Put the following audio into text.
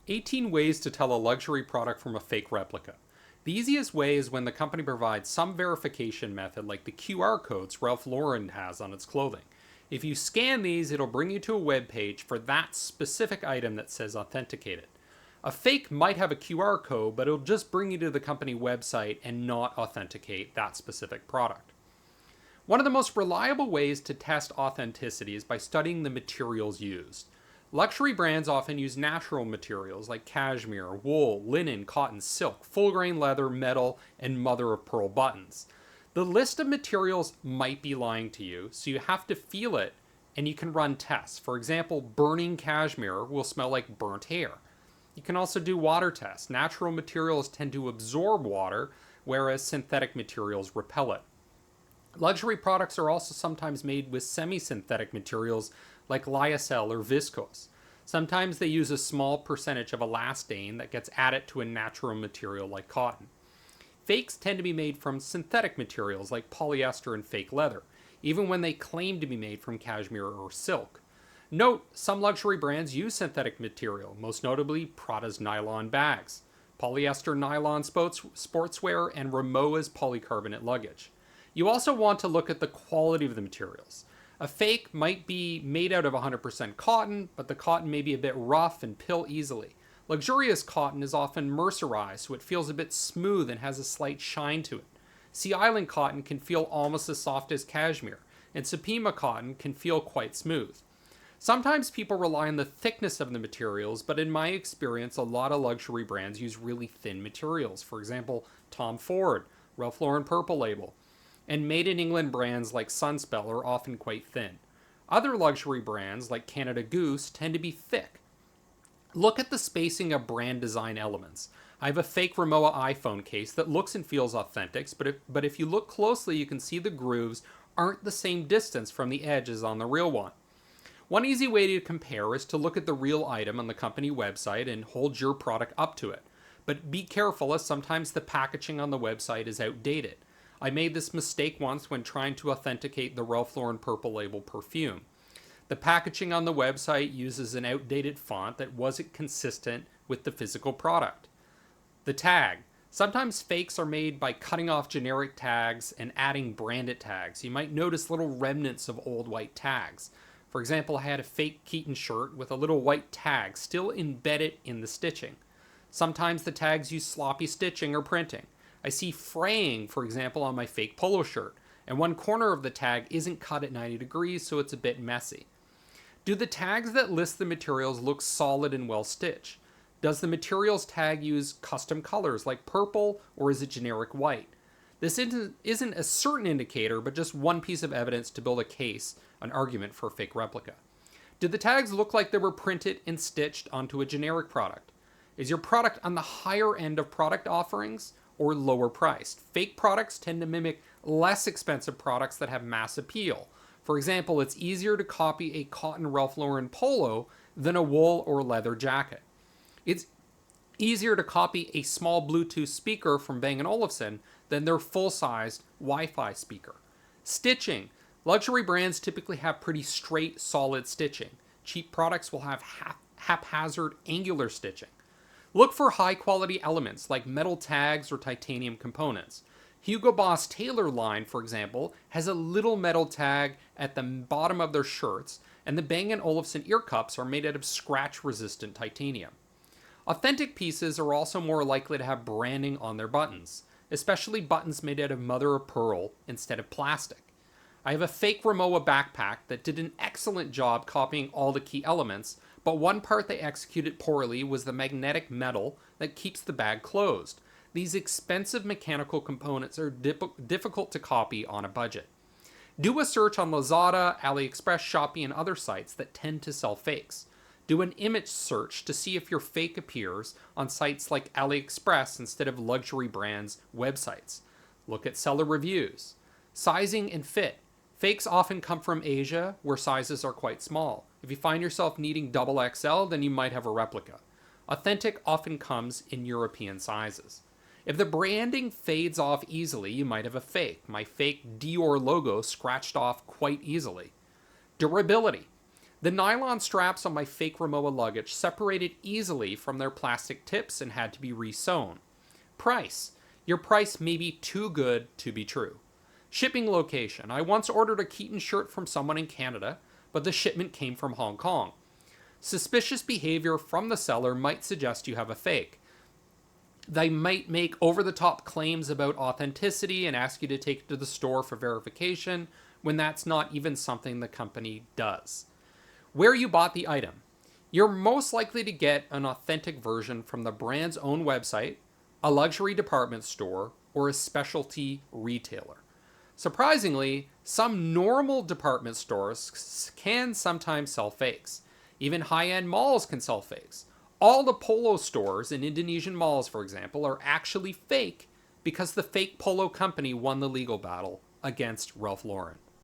18 ways to tell a luxury product from a fake replica. The easiest way is when the company provides some verification method like the QR codes Ralph Lauren has on its clothing. If you scan these, it'll bring you to a web page for that specific item that says authenticated. A fake might have a QR code, but it'll just bring you to the company website and not authenticate that specific product. One of the most reliable ways to test authenticity is by studying the materials used. Luxury brands often use natural materials like cashmere, wool, linen, cotton, silk, full grain leather, metal, and mother of pearl buttons. The list of materials might be lying to you, so you have to feel it and you can run tests. For example, burning cashmere will smell like burnt hair. You can also do water tests. Natural materials tend to absorb water, whereas synthetic materials repel it. Luxury products are also sometimes made with semi-synthetic materials like lyocell or viscose. Sometimes they use a small percentage of elastane that gets added to a natural material like cotton. Fakes tend to be made from synthetic materials like polyester and fake leather, even when they claim to be made from cashmere or silk. Note, some luxury brands use synthetic material, most notably Prada's nylon bags, polyester-nylon sportswear, and Rimowa's polycarbonate luggage. You also want to look at the quality of the materials. A fake might be made out of 100% cotton, but the cotton may be a bit rough and pill easily. Luxurious cotton is often mercerized, so it feels a bit smooth and has a slight shine to it. Sea Island cotton can feel almost as soft as cashmere, and Supima cotton can feel quite smooth. Sometimes people rely on the thickness of the materials, but in my experience, a lot of luxury brands use really thin materials. For example, Tom Ford, Ralph Lauren Purple Label, and made in England brands like Sunspell are often quite thin. Other luxury brands like Canada Goose tend to be thick. Look at the spacing of brand design elements. I have a fake Rimowa iPhone case that looks and feels authentic, but if you look closely, you can see the grooves aren't the same distance from the edge as on the real one. One easy way to compare is to look at the real item on the company website and hold your product up to it. But be careful, as sometimes the packaging on the website is outdated. I made this mistake once when trying to authenticate the Ralph Lauren Purple Label perfume. The packaging on the website uses an outdated font that wasn't consistent with the physical product. The tag. Sometimes fakes are made by cutting off generic tags and adding branded tags. You might notice little remnants of old white tags. For example, I had a fake Keaton shirt with a little white tag still embedded in the stitching. Sometimes the tags use sloppy stitching or printing. I see fraying, for example, on my fake polo shirt, and one corner of the tag isn't cut at 90 degrees, so it's a bit messy. Do the tags that list the materials look solid and well stitched? Does the materials tag use custom colors like purple, or is it generic white? This isn't a certain indicator, but just one piece of evidence to build a case, an argument for a fake replica. Do the tags look like they were printed and stitched onto a generic product? Is your product on the higher end of product offerings or lower priced? Fake products tend to mimic less expensive products that have mass appeal. For example, it's easier to copy a cotton Ralph Lauren polo than a wool or leather jacket. It's easier to copy a small Bluetooth speaker from Bang & Olufsen than their full-sized Wi-Fi speaker. Stitching. Luxury brands typically have pretty straight, solid stitching. Cheap products will have haphazard, angular stitching. Look for high-quality elements like metal tags or titanium components. Hugo Boss Tailor line, for example, has a little metal tag at the bottom of their shirts, and the Bang & Olufsen ear cups are made out of scratch-resistant titanium. Authentic pieces are also more likely to have branding on their buttons, especially buttons made out of mother of pearl instead of plastic. I have a fake Rimowa backpack that did an excellent job copying all the key elements, but one part they executed poorly was the magnetic metal that keeps the bag closed. These expensive mechanical components are difficult to copy on a budget. Do a search on Lazada, AliExpress, Shopee, and other sites that tend to sell fakes. Do an image search to see if your fake appears on sites like AliExpress instead of luxury brands' websites. Look at seller reviews. Sizing and fit. Fakes often come from Asia, where sizes are quite small. If you find yourself needing XXL, then you might have a replica. Authentic often comes in European sizes. If the branding fades off easily, you might have a fake. My fake Dior logo scratched off quite easily. Durability. The nylon straps on my fake Rimowa luggage separated easily from their plastic tips and had to be resewn. Price. Your price may be too good to be true. Shipping location. I once ordered a Keaton shirt from someone in Canada, but the shipment came from Hong Kong. Suspicious behavior from the seller might suggest you have a fake. They might make over-the-top claims about authenticity and ask you to take it to the store for verification when that's not even something the company does. Where you bought the item. You're most likely to get an authentic version from the brand's own website, a luxury department store, or a specialty retailer. Surprisingly, some normal department stores can sometimes sell fakes. Even high-end malls can sell fakes. All the polo stores in Indonesian malls, for example, are actually fake because the fake polo company won the legal battle against Ralph Lauren.